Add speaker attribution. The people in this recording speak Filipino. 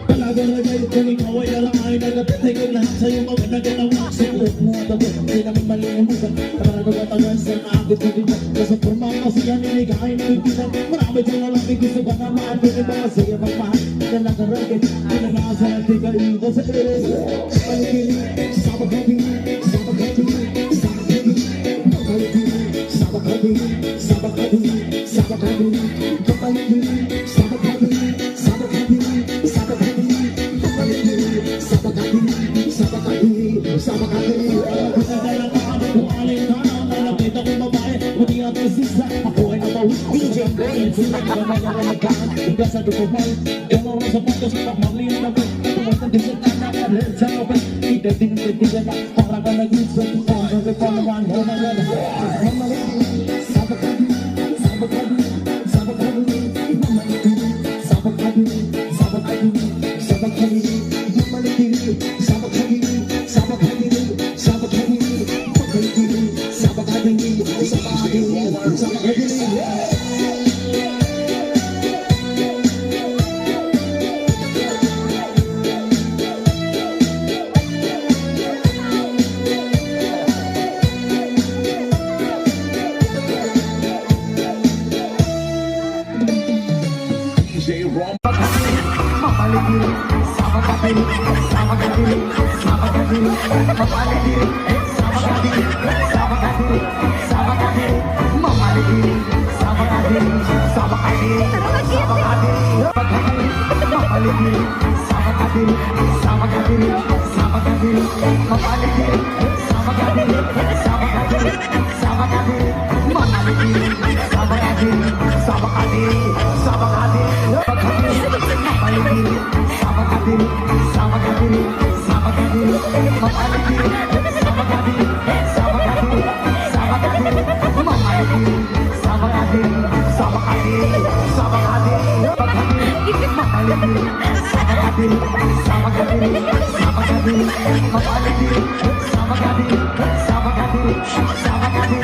Speaker 1: Talagang lagay kung ikaw ay alamay na napitay ko lahat sa'yo maganda ginawa. Sulit mo at ako, hindi naman mali ang musa. Para nagatagal sa naagit ko din. Kasi pumama siya niligain na ipitan. Marami dyan lalaki gusto ba na maapin yung mga siya magmahal. Dalang karagin, pinag-aasa ng tiga ito sa iris. Paligili, sabag kabili, sabag kabili, sabag kabili, sabag kabili, sabag kabili, sabag kabili, paligili, sabag kabili, sabag kabili, sabag kabili, paligili, sabag kabili, sabag kabili, sabag kabili. Kasadalang makakabit kung alin na nalapit akong babae, buti ang tesisa, ako ay nabawi. DJ Brain, sulat ka na yung nagkaan, hanggang sa dukumal, gano'n sa punto sa pagmamaliin na ba, tuwag na din sa tanak, alin sa kapal, itin-tinitigan na, para ka nag-iso, kung ang repalaman, ho na gana. Sabag kabili, sabag kabili, sabag kabili, mamalagiri, sabag kabili, sabag kabili, sabag kabili, mamalagiri, sabag kabili, sabag kabili, sabag kabili, mamalagiri, sabag kabili, sabag kabili, sabag kabili. Mapaligiri, sabag kabili, sabag kabili, sabag kabili, mapaligiri, sabag kabili, sabag kabili, sabag kabili, mapaligiri, sabag kabili, sabag kabili, sabag kabili, mapaligiri, sabag kabili, sabag kabili, sabag kabili, mapaligiri, sabag kabili, sabag kabili, sabag kabili, mapaligiri, sabag kabili, sabag kabili, sabag kabili, mapaligiri, sabag kabili, sabag kabili, sabag kabili, mapaligiri, sabag kabili, sabag kabili, sabag kabili, mapaligiri, sabag kabili, sabag kabili, sabag kabili, mapaligiri, sabag kabili, sabag kabili, sabag kabili, mapaligiri, sabag kabili, sabag kabili, sabag kabili,